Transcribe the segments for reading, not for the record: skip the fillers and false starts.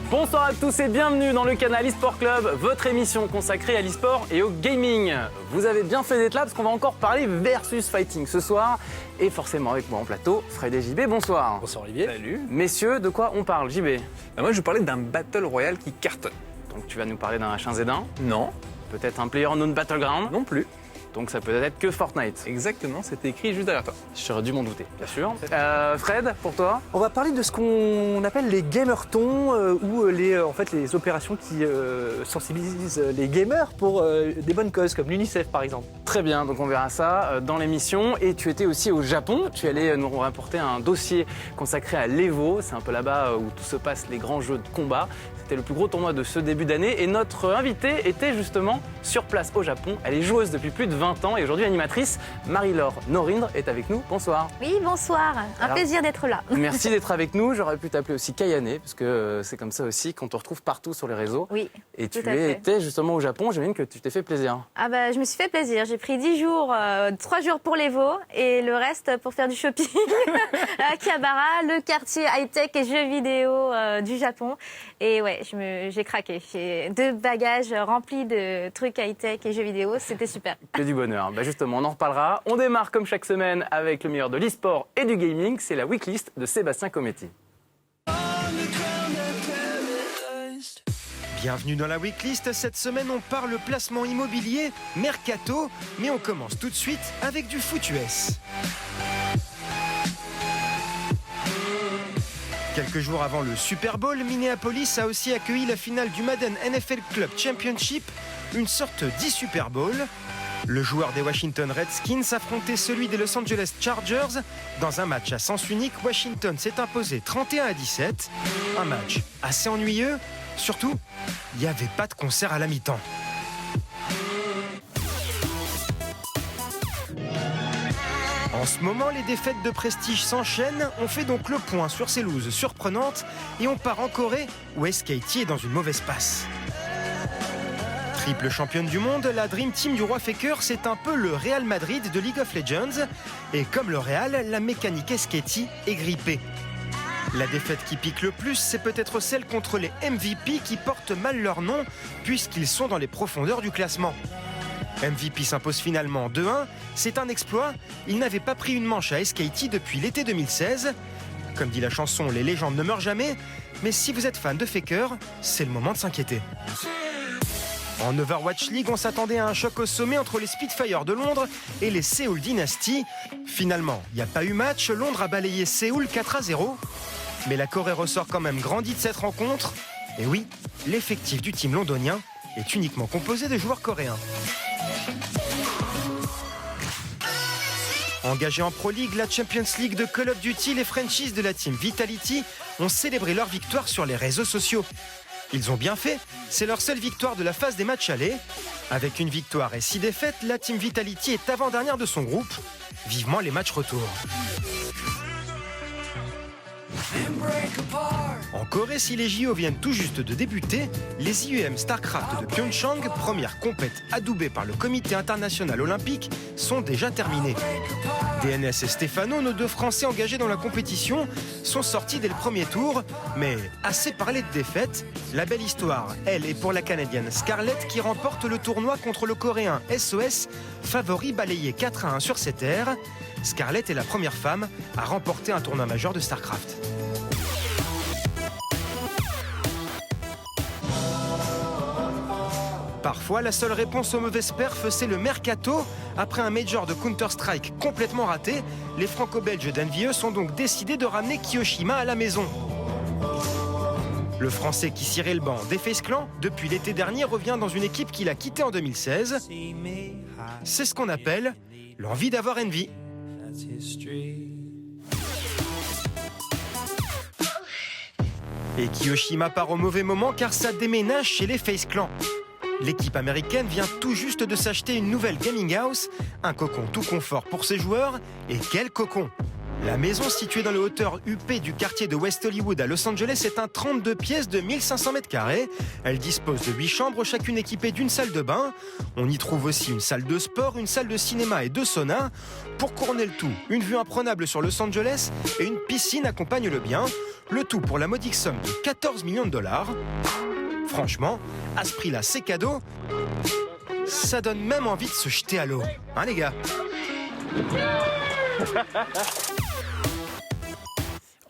Bonsoir à tous et bienvenue dans le canal eSport Club, votre émission consacrée à l'eSport et au gaming. Vous avez bien fait d'être là parce qu'on va encore parler versus fighting ce soir. Et forcément avec moi en plateau, Fred et JB, bonsoir. Bonsoir Olivier. Salut. Messieurs, de quoi on parle, JB? Moi je vais parler d'un Battle Royale qui cartonne. Donc tu vas nous parler d'un H1Z1? Non. Peut-être un PlayerUnknown's Battleground? Non plus. Donc ça peut être que Fortnite. Exactement, c'était écrit juste derrière toi. J'aurais dû m'en douter, bien sûr. Fred, pour toi? On va parler de ce qu'on appelle les gamertons ou les opérations qui sensibilisent les gamers pour des bonnes causes comme l'UNICEF par exemple. Très bien, donc on verra ça dans l'émission. Et tu étais aussi au Japon, tu allais nous rapporter un dossier consacré à l'Evo. C'est un peu là-bas où tout se passe, les grands jeux de combat. C'était le plus gros tournoi de ce début d'année et notre invitée était justement sur place au Japon. Elle est joueuse depuis plus de 20 ans et aujourd'hui animatrice. Marie-Laure Norindre est avec nous. Bonsoir. Oui, bonsoir. Un plaisir d'être là. Merci d'être avec nous. J'aurais pu t'appeler aussi Kayane parce que c'est comme ça aussi qu'on te retrouve partout sur les réseaux. Oui. Et tu étais justement au Japon. J'imagine que tu t'es fait plaisir. Ah bah, je me suis fait plaisir. J'ai pris 10 jours, 3 jours pour l'Evo et le reste pour faire du shopping à Akihabara, le quartier high-tech et jeux vidéo du Japon. Et ouais, j'ai craqué. J'ai 2 bagages remplis de trucs high-tech et jeux vidéo. C'était super. Que du bonheur. Bah justement, on en reparlera. On démarre comme chaque semaine avec le meilleur de l'e-sport et du gaming. C'est la Weeklist de Sébastien Cometti. Bienvenue dans la Weeklist. Cette semaine, on parle placement immobilier, mercato, mais on commence tout de suite avec du foot US. Quelques jours avant le Super Bowl, Minneapolis a aussi accueilli la finale du Madden NFL Club Championship, une sorte d'e-Super Bowl. Le joueur des Washington Redskins affrontait celui des Los Angeles Chargers. Dans un match à sens unique, Washington s'est imposé 31-17. Un match assez ennuyeux. Surtout, il n'y avait pas de concert à la mi-temps. En ce moment, les défaites de prestige s'enchaînent. On fait donc le point sur ces loses surprenantes et on part en Corée où SKT est dans une mauvaise passe. Triple championne du monde, la Dream Team du roi Faker, c'est un peu le Real Madrid de League of Legends. Et comme le Real, la mécanique SKT est grippée. La défaite qui pique le plus, c'est peut-être celle contre les MVP qui portent mal leur nom puisqu'ils sont dans les profondeurs du classement. MVP s'impose finalement 2-1, c'est un exploit. Il n'avait pas pris une manche à SKT depuis l'été 2016. Comme dit la chanson, les légendes ne meurent jamais. Mais si vous êtes fan de Faker, c'est le moment de s'inquiéter. En Overwatch League, on s'attendait à un choc au sommet entre les Spitfire de Londres et les Seoul Dynasty. Finalement, il n'y a pas eu match, Londres a balayé Séoul 4-0. Mais la Corée ressort quand même grandie de cette rencontre. Et oui, l'effectif du team londonien est uniquement composé de joueurs coréens. Engagés en Pro League, la Champions League de Call of Duty, les franchises de la team Vitality ont célébré leur victoire sur les réseaux sociaux. Ils ont bien fait, c'est leur seule victoire de la phase des matchs allés. Avec une victoire et 6 défaites, la team Vitality est avant-dernière de son groupe. Vivement les matchs retour. En Corée, si les JO viennent tout juste de débuter, les IEM StarCraft de Pyeongchang, première compète adoubée par le Comité international olympique, sont déjà terminées. DNS et Stéphano, nos 2 Français engagés dans la compétition, sont sortis dès le premier tour. Mais assez parlé de défaite, la belle histoire, elle, est pour la Canadienne Scarlett qui remporte le tournoi contre le Coréen SOS, favori balayé 4-1 sur ses terres. Scarlett est la première femme à remporter un tournoi majeur de StarCraft. Parfois, la seule réponse aux mauvaises perfs, c'est le mercato. Après un major de Counter-Strike complètement raté, les franco-belges d'Envieux sont donc décidés de ramener Kiyoshima à la maison. Le Français qui cirait le banc des FaZe Clan, depuis l'été dernier, revient dans une équipe qu'il a quittée en 2016. C'est ce qu'on appelle l'envie d'avoir Envy. Et Kiyoshima part au mauvais moment car ça déménage chez les FaZe Clan. L'équipe américaine vient tout juste de s'acheter une nouvelle gaming house, un cocon tout confort pour ses joueurs, et quel cocon! La maison située dans les hauteurs huppées du quartier de West Hollywood à Los Angeles est un 32 pièces de 1500 m². Elle dispose de 8 chambres, chacune équipée d'une salle de bain. On y trouve aussi une salle de sport, une salle de cinéma et 2 saunas. Pour couronner le tout, une vue imprenable sur Los Angeles et une piscine accompagnent le bien. Le tout pour la modique somme de 14 millions de dollars. Franchement, à ce prix-là, c'est cadeau. Ça donne même envie de se jeter à l'eau. Hein, les gars?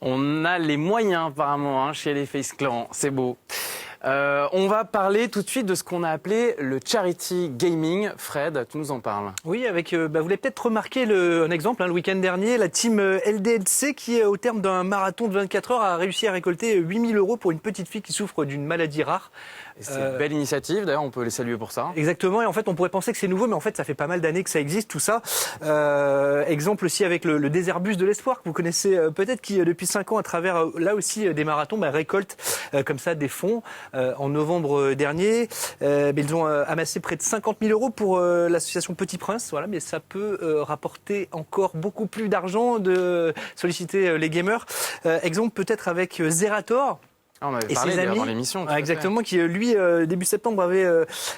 On a les moyens apparemment chez les Face Clan, c'est beau. On va parler tout de suite de ce qu'on a appelé le charity gaming. Fred, tu nous en parles. Oui, avec, vous l'avez peut-être remarqué un exemple, le week-end dernier, la team LDLC qui, au terme d'un marathon de 24 heures, a réussi à récolter 8 000 € pour une petite fille qui souffre d'une maladie rare. C'est une belle initiative, d'ailleurs on peut les saluer pour ça. Exactement, et en fait on pourrait penser que c'est nouveau, mais en fait ça fait pas mal d'années que ça existe tout ça. Exemple aussi avec le Déserbus de l'Espoir, que vous connaissez peut-être, qui depuis 5 ans à travers là aussi des marathons récolte comme ça des fonds. En novembre dernier, ils ont amassé près de 50 000 € pour l'association Petit Prince, voilà, mais ça peut rapporter encore beaucoup plus d'argent de solliciter les gamers. Exemple peut-être avec Zerator. On avait Et parlé ses amis, dans l'émission. exactement, qui lui, début septembre, avait,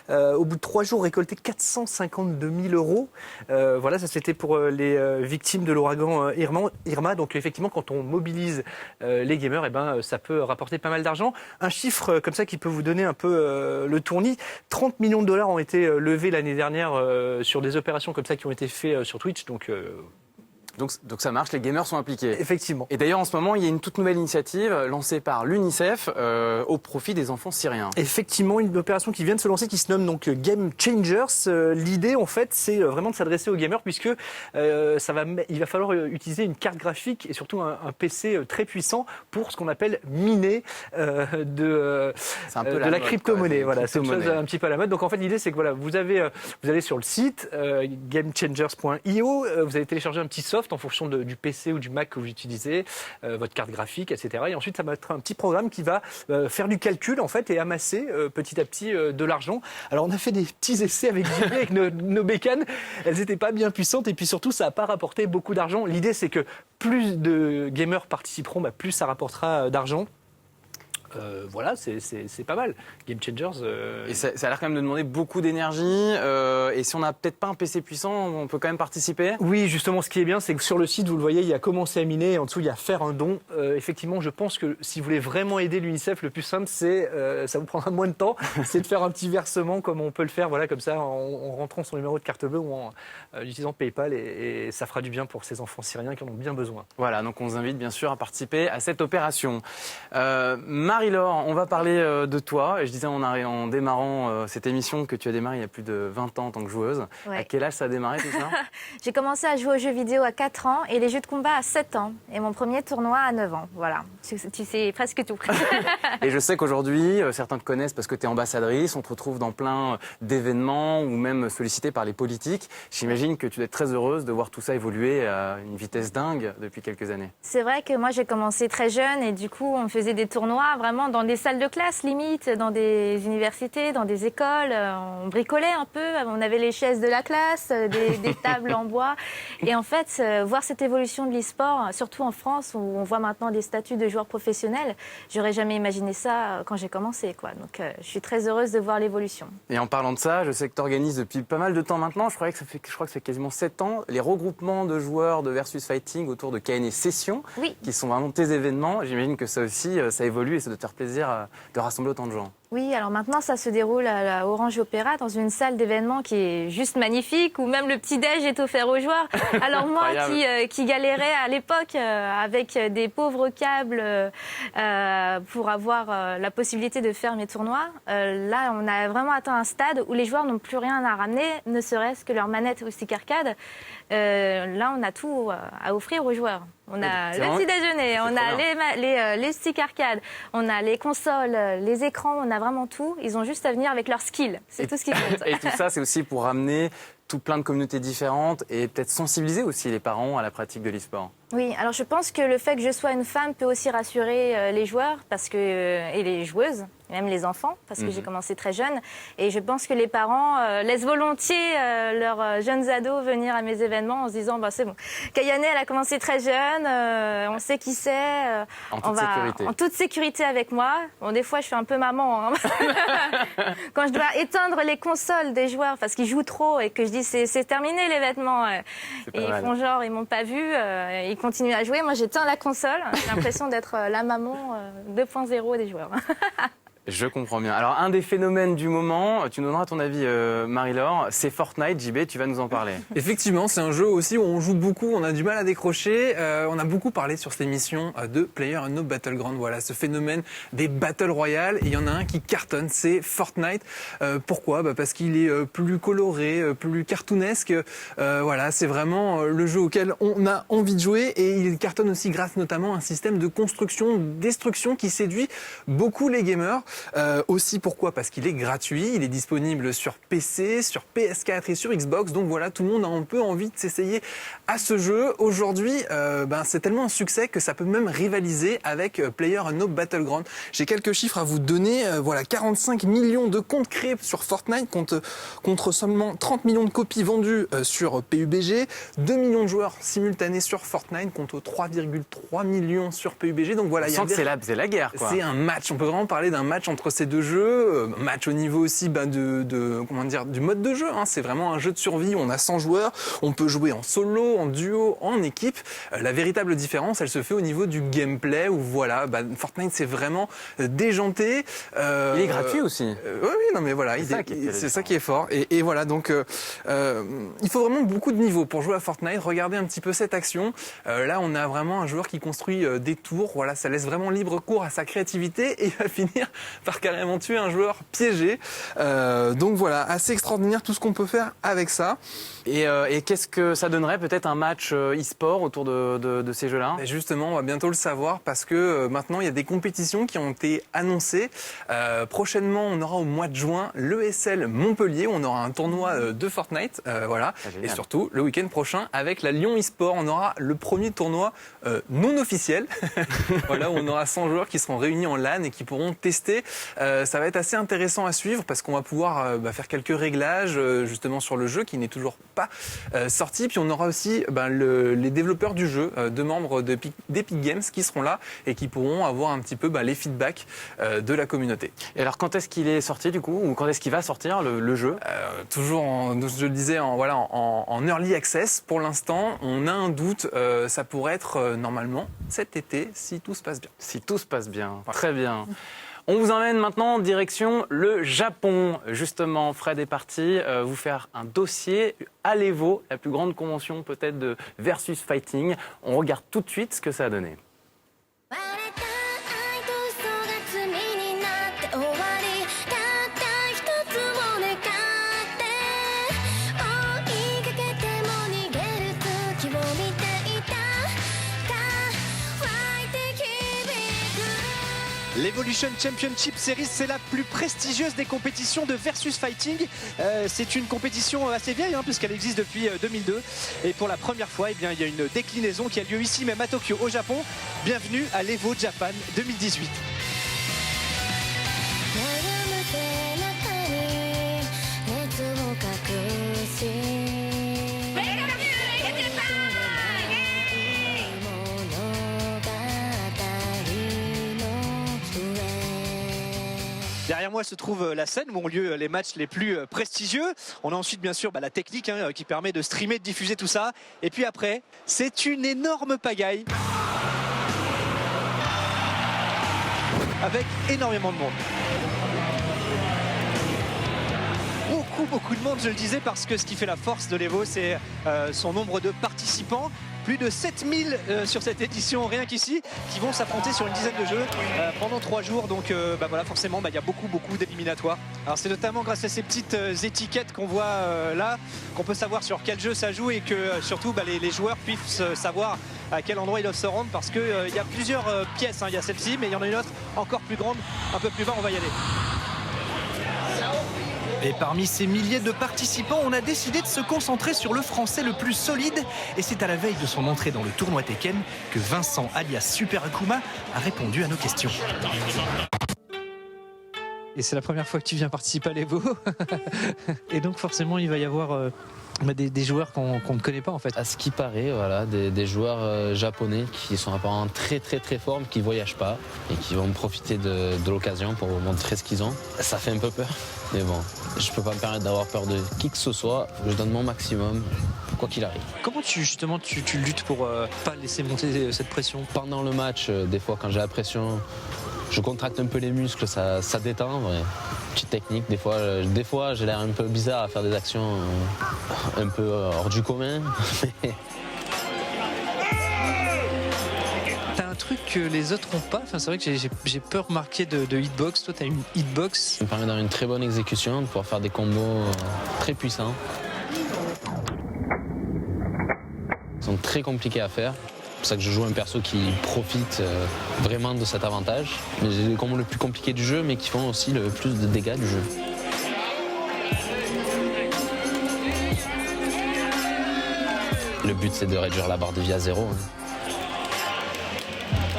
au bout de 3 jours, récolté 452 000 €. Voilà, ça c'était pour les victimes de l'ouragan Irma. Donc effectivement, quand on mobilise les gamers, ça peut rapporter pas mal d'argent. Un chiffre comme ça qui peut vous donner un peu le tournis. 30 millions de dollars ont été levés l'année dernière sur des opérations comme ça qui ont été faites sur Twitch. Donc ça marche, les gamers sont impliqués. Effectivement. Et d'ailleurs, en ce moment, il y a une toute nouvelle initiative lancée par l'UNICEF au profit des enfants syriens. Effectivement, une opération qui vient de se lancer, qui se nomme donc Game Changers. L'idée, en fait, c'est vraiment de s'adresser aux gamers, puisque il va falloir utiliser une carte graphique et surtout un PC très puissant pour ce qu'on appelle miner de la crypto-monnaie. Voilà, c'est une chose un petit peu à la mode. Donc en fait, l'idée, c'est que voilà, vous allez sur le site gamechangers.io, vous allez télécharger un petit soft en fonction du PC ou du Mac que vous utilisez, votre carte graphique, etc. Et ensuite, ça va être un petit programme qui va faire du calcul en fait et amasser petit à petit de l'argent. Alors, on a fait des petits essais avec JB, avec nos bécanes. Elles n'étaient pas bien puissantes et puis surtout, ça n'a pas rapporté beaucoup d'argent. L'idée, c'est que plus de gamers participeront, plus ça rapportera d'argent. Voilà, c'est pas mal. Game Changers. Et ça a l'air quand même de demander beaucoup d'énergie. Et si on n'a peut-être pas un PC puissant, on peut quand même participer. Oui, justement, ce qui est bien, c'est que sur le site, vous le voyez, il y a commencer à miner et en dessous, il y a faire un don. Effectivement, je pense que si vous voulez vraiment aider l'UNICEF, le plus simple, c'est, ça vous prendra moins de temps, c'est de faire un petit versement comme on peut le faire, voilà, comme ça, en rentrant son numéro de carte bleue ou en utilisant PayPal et ça fera du bien pour ces enfants syriens qui en ont bien besoin. Voilà, donc on vous invite bien sûr à participer à cette opération. Marie-Laure, on va parler de toi. Je disais en démarrant cette émission que tu as démarré il y a plus de 20 ans en tant que joueuse. Ouais. À quel âge ça a démarré tout ça? J'ai commencé à jouer aux jeux vidéo à 4 ans et les jeux de combat à 7 ans. Et mon premier tournoi à 9 ans. Voilà, tu sais presque tout. Et je sais qu'aujourd'hui, certains te connaissent parce que tu es ambassadrice, on te retrouve dans plein d'événements ou même sollicité par les politiques. J'imagine que tu dois être très heureuse de voir tout ça évoluer à une vitesse dingue depuis quelques années. C'est vrai que moi j'ai commencé très jeune et du coup on faisait des tournois vraiment dans des salles de classe limite, dans des universités, dans des écoles. On bricolait un peu, on avait les chaises de la classe, des tables en bois. Et en fait, voir cette évolution de l'e-sport, surtout en France où on voit maintenant des statuts de joueurs professionnels, j'aurais jamais imaginé ça quand j'ai commencé, quoi. Donc je suis très heureuse de voir l'évolution. Et en parlant de ça, je sais que tu organises depuis pas mal de temps maintenant, je crois que ça fait quasiment 7 ans, les regroupements de joueurs de Versus Fighting autour de KNE Session, Oui. qui sont vraiment tes événements. J'imagine que ça aussi, ça évolue et ça doit te faire plaisir de rassembler autant de gens. Oui, alors maintenant ça se déroule à la Orange Opéra dans une salle d'événements qui est juste magnifique où même le petit-déj est offert aux joueurs. Alors moi qui galérais à l'époque avec des pauvres câbles pour avoir la possibilité de faire mes tournois, là on a vraiment atteint un stade où les joueurs n'ont plus rien à ramener, ne serait-ce que leur manette ou stick arcade. Là on a tout à offrir aux joueurs. On a le petit déjeuner, on a les sticks arcade, on a les consoles, les écrans, on a vraiment tout. Ils ont juste à venir avec leur skill. C'est tout ce qui compte. Et tout ça, c'est aussi pour ramener plein de communautés différentes et peut-être sensibiliser aussi les parents à la pratique de l'e-sport. Oui, alors je pense que le fait que je sois une femme peut aussi rassurer les joueurs et les joueuses, et même les enfants, parce que j'ai commencé très jeune. Et je pense que les parents laissent volontiers leurs jeunes ados venir à mes événements en se disant c'est bon, Kayane, elle a commencé très jeune, on sait qui c'est. Sécurité. En toute sécurité avec moi. Bon, des fois, je suis un peu maman. Hein. Quand je dois éteindre les consoles des joueurs parce qu'ils jouent trop et que je dis dit c'est terminé les vêtements. C'est pas Et ils mal. font genre, ils m'ont pas vu, ils continuent à jouer. Moi, j'éteins la console. J'ai l'impression d'être la maman 2.0 des joueurs. Je comprends bien. Alors, un des phénomènes du moment, tu nous donneras ton avis, Marie-Laure, c'est Fortnite. JB, tu vas nous en parler. Effectivement, c'est un jeu aussi où on joue beaucoup, on a du mal à décrocher. On a beaucoup parlé sur cette émission de PlayerUnknown's Battlegrounds. Voilà, ce phénomène des Battle Royale. Et il y en a un qui cartonne, c'est Fortnite. Pourquoi ? Parce qu'il est plus coloré, plus cartoonesque. Voilà, c'est vraiment le jeu auquel on a envie de jouer. Et il cartonne aussi grâce notamment à un système de construction, destruction qui séduit beaucoup les gamers. Aussi pourquoi ? Parce qu'il est gratuit, il est disponible sur PC, sur PS4 et sur Xbox. Donc voilà, tout le monde a un peu envie de s'essayer à ce jeu. Aujourd'hui, c'est tellement un succès que ça peut même rivaliser avec PlayerUnknown's Battlegrounds. J'ai quelques chiffres à vous donner. Voilà, 45 millions de comptes créés sur Fortnite contre seulement 30 millions de copies vendues sur PUBG, 2 millions de joueurs simultanés sur Fortnite contre 3,3 millions sur PUBG. Donc voilà, On sent que c'est la guerre, quoi. c'est un match. On peut vraiment parler d'un match entre ces deux jeux. Match au niveau aussi du mode de jeu. C'est vraiment un jeu de survie. On a 100 joueurs. On peut jouer en solo, en duo, en équipe. La véritable différence, elle se fait au niveau du gameplay où voilà, Fortnite c'est vraiment déjanté. Il est gratuit aussi. Oui, non mais voilà, c'est ça qui est fort. Et voilà, donc il faut vraiment beaucoup de niveaux pour jouer à Fortnite. Regardez un petit peu cette action. Là, on a vraiment un joueur qui construit des tours. Voilà, ça laisse vraiment libre cours à sa créativité et il va finir par carrément tuer un joueur piégé. Donc voilà, assez extraordinaire tout ce qu'on peut faire avec ça. Et qu'est-ce que ça donnerait peut-être un match e-sport autour de ces jeux-là ? Et justement, on va bientôt le savoir parce que maintenant, il y a des compétitions qui ont été annoncées. Prochainement, on aura au mois de juin l'ESL Montpellier. On aura un tournoi de Fortnite. Voilà. Et surtout, le week-end prochain, avec la Lyon e-sport, on aura le premier tournoi non officiel. Voilà, où on aura 100 joueurs qui seront réunis en LAN et qui pourront tester. Ça va être assez intéressant à suivre parce qu'on va pouvoir faire quelques réglages justement sur le jeu qui n'est toujours pas sorti. Puis on aura aussi les développeurs du jeu, deux membres d'Epic Games qui seront là et qui pourront avoir un petit peu les feedbacks de la communauté. Et alors quand est-ce qu'il est sorti du coup ? Ou quand est-ce qu'il va sortir le jeu ? Toujours, je le disais, en early access pour l'instant. On a un doute, ça pourrait être normalement cet été si tout se passe bien. Si tout se passe bien, très bien. On vous emmène maintenant en direction le Japon. Justement, Fred est parti vous faire un dossier à l'Evo, la plus grande convention peut-être de versus fighting. On regarde tout de suite ce que ça a donné. L'Evolution Championship Series, c'est la plus prestigieuse des compétitions de versus fighting. C'est une compétition assez vieille, puisqu'elle existe depuis 2002. Et pour la première fois, il y a une déclinaison qui a lieu ici, même à Tokyo, au Japon. Bienvenue à l'Evo Japan 2018. Derrière moi se trouve la scène où ont lieu les matchs les plus prestigieux. On a ensuite bien sûr la technique qui permet de streamer, de diffuser tout ça. Et puis après, c'est une énorme pagaille avec énormément de monde. Beaucoup de monde, je le disais, parce que ce qui fait la force de l'Evo, c'est son nombre de participants. Plus de 7000 sur cette édition, rien qu'ici, qui vont s'affronter sur une dizaine de jeux pendant 3 jours. Donc voilà, forcément, il y a beaucoup d'éliminatoires. Alors c'est notamment grâce à ces petites étiquettes qu'on voit là, qu'on peut savoir sur quel jeu ça joue et que surtout les joueurs puissent savoir à quel endroit ils doivent se rendre, parce qu'il y a plusieurs pièces. Il y a celle-ci, mais il y en a une autre encore plus grande, un peu plus bas, on va y aller. Et parmi ces milliers de participants, on a décidé de se concentrer sur le français le plus solide. Et c'est à la veille de son entrée dans le tournoi Tekken que Vincent, alias Super Akuma, a répondu à nos questions. et c'est la première fois que tu viens participer à l'Evo. Et donc forcément il va y avoir des joueurs qu'on ne connaît pas en fait. À ce qui paraît, voilà, des joueurs japonais qui sont apparemment très forts, mais qui ne voyagent pas et qui vont profiter de l'occasion pour montrer ce qu'ils ont. Ça fait un peu peur, mais bon, je ne peux pas me permettre d'avoir peur de qui que ce soit. Je donne mon maximum, quoi qu'il arrive. Comment tu luttes pour pas laisser monter cette pression? Pendant le match, des fois quand j'ai la pression, je contracte un peu les muscles, ça détend. Ouais. Petite technique, des fois j'ai l'air un peu bizarre à faire des actions un peu hors du commun. T'as un truc que les autres n'ont pas, c'est vrai que j'ai peur marqué de hitbox. Toi t'as une hitbox. Ça me permet d'avoir une très bonne exécution, de pouvoir faire des combos très puissants. Ils sont très compliqués à faire. C'est pour ça que je joue un perso qui profite vraiment de cet avantage. Mais j'ai les combos le plus compliqués du jeu, mais qui font aussi le plus de dégâts du jeu. Le but, c'est de réduire la barre de vie à 0.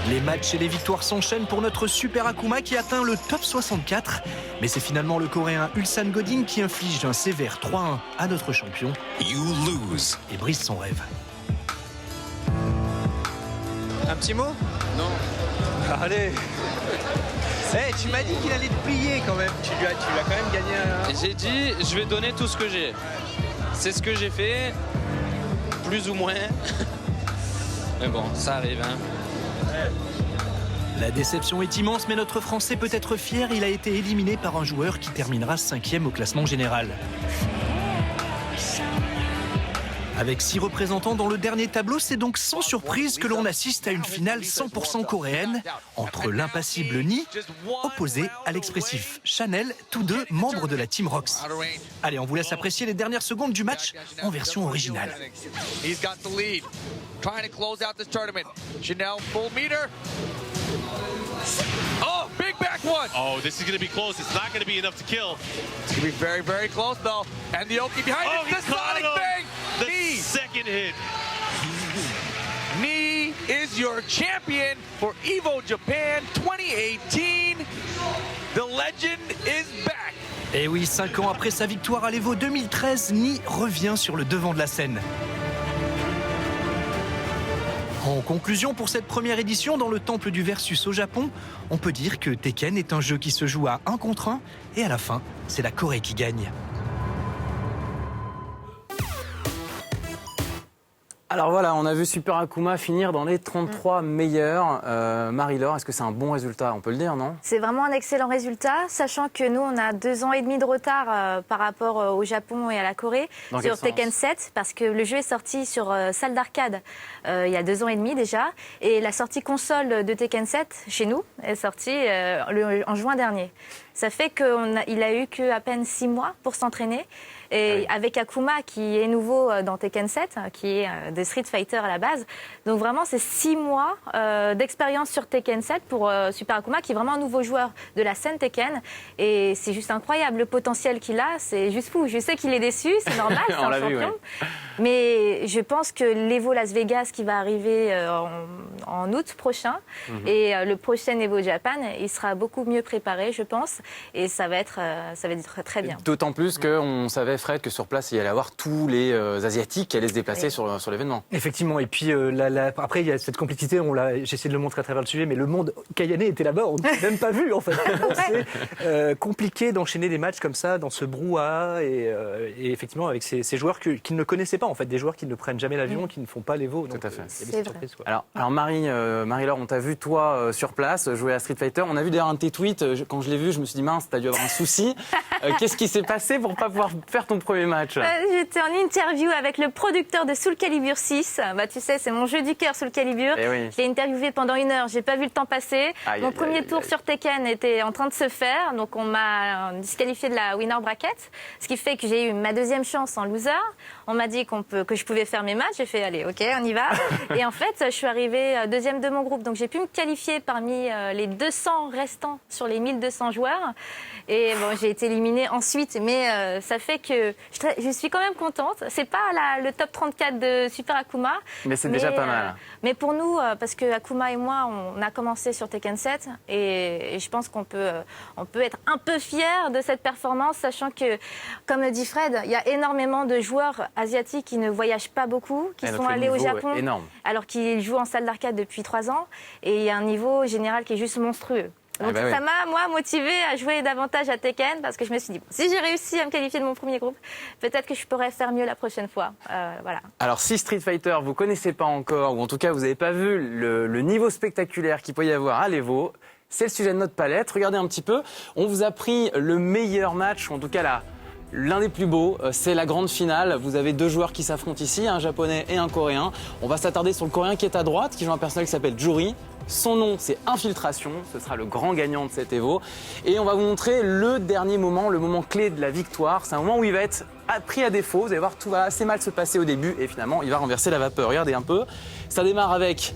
Les matchs et les victoires s'enchaînent pour notre Super Akuma qui atteint le top 64. Mais c'est finalement le Coréen Ulsan Godin qui inflige un sévère 3-1 à notre champion. You lose. Et brise son rêve. Un petit mot? Non. Allez. Tu m'as dit qu'il allait te plier quand même. Tu l'as quand même gagné un... J'ai dit, je vais donner tout ce que j'ai. C'est ce que j'ai fait, plus ou moins. Mais bon, ça arrive, hein. La déception est immense, mais notre Français peut être fier. Il a été éliminé par un joueur qui terminera 5e au classement général. Avec 6 représentants dans le dernier tableau, c'est donc sans surprise que l'on assiste à une finale 100% coréenne entre l'impassible Ni, opposé à l'expressif Chanel, tous deux membres de la Team Rox. Allez, on vous laisse apprécier les dernières secondes du match en version originale. Oh, big back one. Oh, this is going to be close. It's not going to be enough to kill. It's going to be very, very close, though. And the Oki behind it. The Sonic Bang. The second hit. Ni is your champion for EVO Japan 2018. The legend is back. Et oui, 5 ans après sa victoire à l'Evo 2013, Ni revient sur le devant de la scène. En conclusion, pour cette première édition dans le temple du Versus au Japon, on peut dire que Tekken est un jeu qui se joue à 1 contre 1 et à la fin, c'est la Corée qui gagne. Alors voilà, on a vu Super Akuma finir dans les 33 meilleurs. Marie-Laure, est-ce que c'est un bon résultat? On peut le dire, non? C'est vraiment un excellent résultat, sachant que nous, on a 2 ans et demi de retard par rapport au Japon et à la Corée sur Tekken 7, parce que le jeu est sorti sur salle d'arcade il y a 2 ans et demi déjà, et la sortie console de Tekken 7 chez nous est sortie en juin dernier. Ça fait qu'il a eu qu'à peine 6 mois pour s'entraîner. Et avec Akuma, qui est nouveau dans Tekken 7, qui est de Street Fighter à la base. Donc vraiment, c'est 6 mois d'expérience sur Tekken 7 pour Super Akuma, qui est vraiment un nouveau joueur de la scène Tekken. Et c'est juste incroyable. Le potentiel qu'il a, c'est juste fou. Je sais qu'il est déçu, c'est normal, c'est un champion. Vu, ouais. Mais je pense que l'Evo Las Vegas, qui va arriver en août prochain, et le prochain Evo Japan, il sera beaucoup mieux préparé, je pense. Et ça va être très bien. D'autant plus qu'on savait, Fred, que sur place, il y allait avoir tous les Asiatiques qui allaient se déplacer sur l'événement. Effectivement. Et puis après, il y a cette complexité. J'ai essayé de le montrer à travers le sujet, mais le monde Kayané était là-bas. On ne l'a même pas vu, en fait. C'est compliqué d'enchaîner des matchs comme ça, dans ce brouhaha. Et effectivement, avec ces joueurs qu'ils ne connaissaient pas, en fait. Des joueurs qui ne prennent jamais l'avion, qui ne font pas l'Evo. Tout à fait. C'est vrai. Alors Marie-Laure, on t'a vu, toi, sur place, jouer à Street Fighter. On a vu d'ailleurs un de tes tweets. Quand je l'ai vu, je me suis dit, mince, t'as dû avoir un souci. Qu'est-ce qui s'est passé pour pas pouvoir faire ton premier match? J'étais en interview avec le producteur de Soul Calibur 6. Tu sais, c'est mon jeu du cœur, Soul Calibur. Oui. Je l'ai interviewé pendant 1 heure, j'ai pas vu le temps passer. Mon premier tour sur Tekken était en train de se faire, donc on m'a disqualifié de la winner bracket, ce qui fait que j'ai eu ma 2e chance en loser. On m'a dit que je pouvais faire mes matchs, j'ai fait allez, ok, on y va. Et en fait, je suis arrivée 2e de mon groupe, donc j'ai pu me qualifier parmi les 200 restants sur les 1200 joueurs. joueurs. Et bon, j'ai été éliminée ensuite, mais ça fait que je suis quand même contente. C'est pas le top 34 de Super Akuma. Mais c'est déjà pas mal. Mais pour nous, parce que Akuma et moi, on a commencé sur Tekken 7 et je pense qu'on peut être un peu fiers de cette performance, sachant que, comme le dit Fred, il y a énormément de joueurs asiatiques qui ne voyagent pas beaucoup, qui sont allés au Japon, alors qu'ils jouent en salle d'arcade depuis 3 ans. Et il y a un niveau général qui est juste monstrueux. Donc ça m'a, moi, motivée à jouer davantage à Tekken parce que je me suis dit, si j'ai réussi à me qualifier de mon premier groupe, peut-être que je pourrais faire mieux la prochaine fois. Voilà. Alors si Street Fighter, vous ne connaissez pas encore, ou en tout cas vous n'avez pas vu le niveau spectaculaire qu'il peut y avoir à l'Evo, c'est le sujet de notre palette. Regardez un petit peu, on vous a pris le meilleur match, ou en tout cas l'un des plus beaux, c'est la grande finale. Vous avez 2 joueurs qui s'affrontent ici, un japonais et un coréen. On va s'attarder sur le coréen qui est à droite, qui joue un personnage qui s'appelle Juri. Son nom, c'est Infiltration. Ce sera le grand gagnant de cet Evo. Et on va vous montrer le dernier moment, le moment clé de la victoire. C'est un moment où il va être pris à défaut. Vous allez voir, tout va assez mal se passer au début. Et finalement, il va renverser la vapeur. Regardez un peu. Ça démarre avec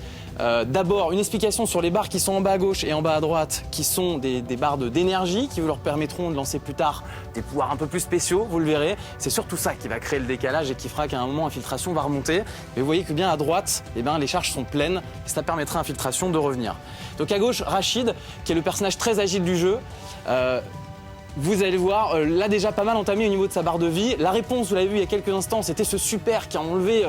d'abord une explication sur les barres qui sont en bas à gauche et en bas à droite, qui sont des barres d'énergie qui leur permettront de lancer plus tard des pouvoirs un peu plus spéciaux, vous le verrez. C'est surtout ça qui va créer le décalage et qui fera qu'à un moment, Infiltration va remonter. Et vous voyez que bien à droite, les charges sont pleines et ça permettra à Infiltration de revenir. Donc à gauche, Rachid, qui est le personnage très agile du jeu. Vous allez voir, là déjà pas mal entamé au niveau de sa barre de vie. La réponse, vous l'avez vu il y a quelques instants, c'était ce super qui a enlevé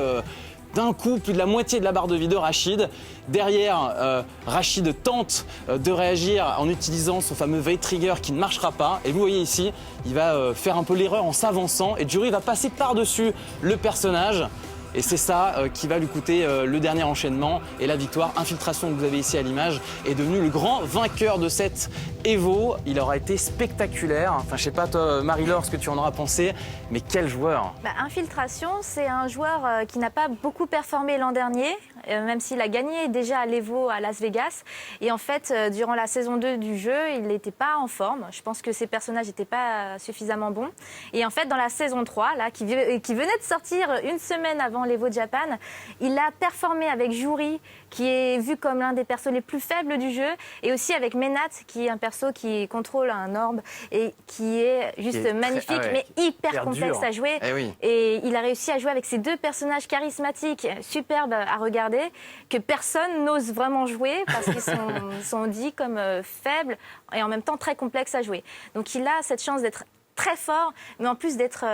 d'un coup plus de la moitié de la barre de vie de Rachid. Derrière, Rachid tente de réagir en utilisant son fameux Veil Trigger qui ne marchera pas. Et vous voyez ici, il va faire un peu l'erreur en s'avançant et Juri va passer par-dessus le personnage. Et c'est ça qui va lui coûter le dernier enchaînement et la victoire. Infiltration que vous avez ici à l'image est devenu le grand vainqueur de cette Evo. Il aura été spectaculaire. Enfin, je sais pas toi, Marie-Laure, ce que tu en auras pensé, mais quel joueur! Infiltration, c'est un joueur qui n'a pas beaucoup performé l'an dernier, même s'il a gagné déjà à l'Evo à Las Vegas. Et en fait, durant la saison 2 du jeu, il n'était pas en forme. Je pense que ses personnages n'étaient pas suffisamment bons. Et en fait, dans la saison 3, là, qui venait de sortir une semaine avant l'Evo Japan, il a performé avec Juri, qui est vu comme l'un des persos les plus faibles du jeu, et aussi avec Menat, qui est un perso qui contrôle un orbe et qui est juste magnifique, mais hyper complexe à jouer. Et il a réussi à jouer avec ces 2 personnages charismatiques, superbes à regarder, que personne n'ose vraiment jouer parce qu'ils sont dits comme faibles et en même temps très complexes à jouer. Donc il a cette chance d'être très fort, mais en plus d'être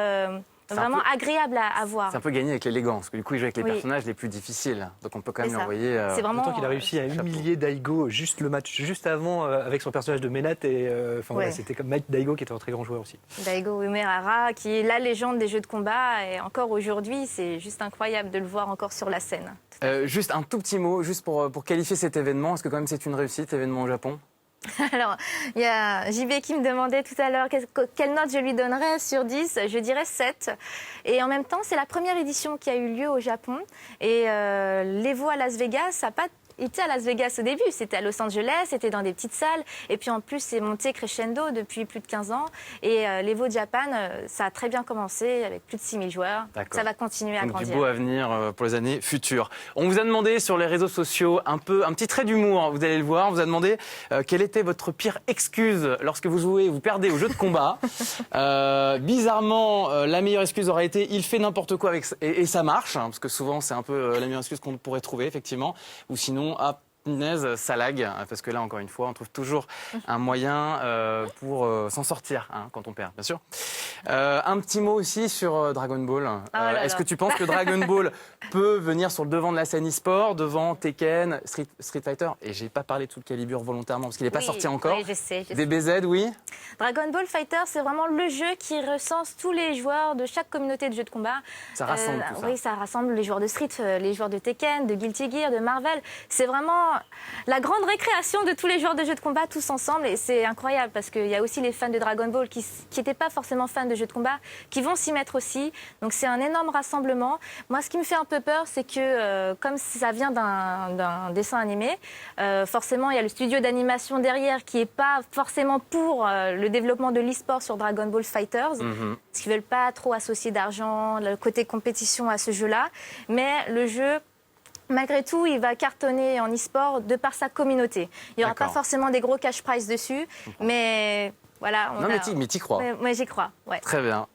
vraiment agréable à voir. C'est un peu gagné avec l'élégance, parce que du coup, il joue avec les personnages les plus difficiles. Donc on peut quand même lui envoyer... C'est vraiment... qu'il a réussi à humilier Daigo juste le match juste avant avec son personnage de Menat. Et c'était comme Mike Daigo qui était un très grand joueur aussi. Daigo Uemurara, qui est la légende des jeux de combat. Et encore aujourd'hui, c'est juste incroyable de le voir encore sur la scène. Juste un tout petit mot, juste pour qualifier cet événement. Est-ce que quand même c'est une réussite, l'événement au Japon ? Alors, il y a JB qui me demandait tout à l'heure quelle note je lui donnerais sur 10. Je dirais 7. Et en même temps, c'est la première édition qui a eu lieu au Japon. Et l'Evo à Las Vegas, ça n'a pas été à Las Vegas au début. C'était à Los Angeles, c'était dans des petites salles. Et puis en plus, c'est monté crescendo depuis plus de 15 ans. Et l'Evo Japan, ça a très bien commencé avec plus de 6000 joueurs. Ça va continuer à grandir. Du beau avenir pour les années futures. On vous a demandé sur les réseaux sociaux un petit trait d'humour, vous allez le voir. On vous a demandé quelle était votre pire excuse lorsque vous jouez, vous perdez au jeu de combat. Bizarrement, la meilleure excuse aurait été il fait n'importe quoi avec et ça marche, parce que souvent c'est un peu la meilleure excuse qu'on pourrait trouver effectivement. Ou sinon, punaise, ça lag, parce que là, encore une fois, on trouve toujours un moyen pour s'en sortir quand on perd, bien sûr. Un petit mot aussi sur Dragon Ball. Est-ce que tu penses que Dragon Ball peut venir sur le devant de la scène e-sport, devant Tekken, Street Fighter? Et j'ai pas parlé de Soul Calibur volontairement, parce qu'il n'est pas sorti encore. Oui, je sais. DBZ, oui. Dragon Ball Fighter, c'est vraiment le jeu qui recense tous les joueurs de chaque communauté de jeux de combat. Ça rassemble tout ça. Oui, ça rassemble les joueurs de Street, les joueurs de Tekken, de Guilty Gear, de Marvel. C'est vraiment la grande récréation de tous les joueurs de jeux de combat tous ensemble, et c'est incroyable parce qu'il y a aussi les fans de Dragon Ball qui n'étaient pas forcément fans de jeux de combat qui vont s'y mettre aussi, donc c'est un énorme rassemblement. Moi, ce qui me fait un peu peur, c'est que comme ça vient d'un dessin animé, forcément il y a le studio d'animation derrière qui n'est pas forcément pour le développement de l'e-sport sur Dragon Ball Fighters, parce qu'ils ne veulent pas trop associer d'argent, le côté compétition à ce jeu-là, mais le jeu, malgré tout, il va cartonner en e-sport de par sa communauté. Il n'y aura pas forcément des gros cash prize dessus, mais Voilà, Non, mais t'y crois. Moi, j'y crois, ouais. Très bien.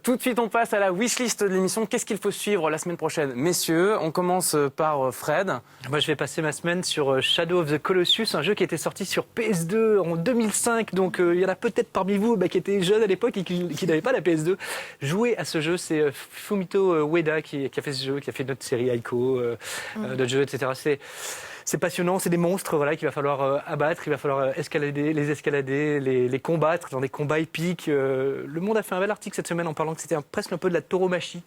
Tout de suite, on passe à la wishlist de l'émission. Qu'est-ce qu'il faut suivre la semaine prochaine? Messieurs, on commence par Fred. Moi, je vais passer ma semaine sur Shadow of the Colossus, un jeu qui était sorti sur PS2 en 2005. Donc, il y en a peut-être parmi vous qui étaient jeunes à l'époque et qui n'avaient pas la PS2. Jouez à ce jeu. C'est Fumito Ueda qui a fait ce jeu, qui a fait notre série Ico, d'autres jeux, etc. C'est passionnant, c'est des monstres qu'il va falloir abattre, il va falloir escalader, les combattre dans des combats épiques. Le Monde a fait un bel article cette semaine en parlant que c'était presque un peu de la tauromachie.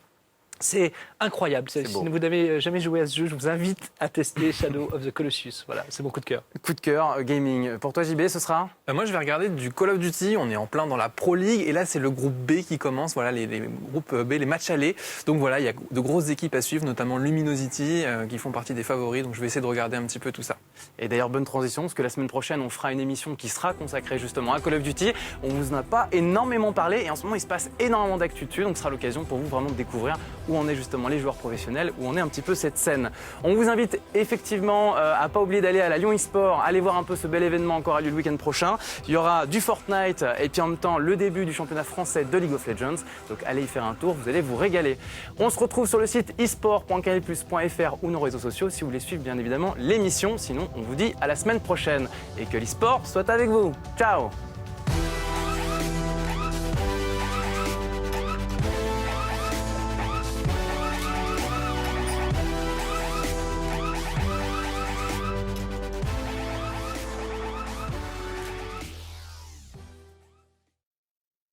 C'est incroyable. Si vous n'avez jamais joué à ce jeu, je vous invite à tester Shadow of the Colossus. Voilà, c'est mon coup de cœur. Coup de cœur, gaming. Pour toi, JB, ce sera Moi, je vais regarder du Call of Duty. On est en plein dans la Pro League. Et là, c'est le groupe B qui commence. Voilà, les groupes B, les matchs allés. Donc voilà, il y a de grosses équipes à suivre, notamment Luminosity, qui font partie des favoris. Donc je vais essayer de regarder un petit peu tout ça. Et d'ailleurs, bonne transition, parce que la semaine prochaine, on fera une émission qui sera consacrée justement à Call of Duty. On vous en a pas énormément parlé. Et en ce moment, il se passe énormément d'actu dessus. Donc ce sera l'occasion pour vous vraiment de découvrir où en est justement les joueurs professionnels, où on est un petit peu cette scène. On vous invite effectivement à pas oublier d'aller à la Lyon eSport, aller voir un peu ce bel événement encore à lieu le week-end prochain. Il y aura du Fortnite et puis en même temps le début du championnat français de League of Legends. Donc allez y faire un tour, vous allez vous régaler. On se retrouve sur le site esport.canalplus.fr ou nos réseaux sociaux si vous voulez suivre bien évidemment l'émission. Sinon, on vous dit à la semaine prochaine et que l'esport soit avec vous. Ciao!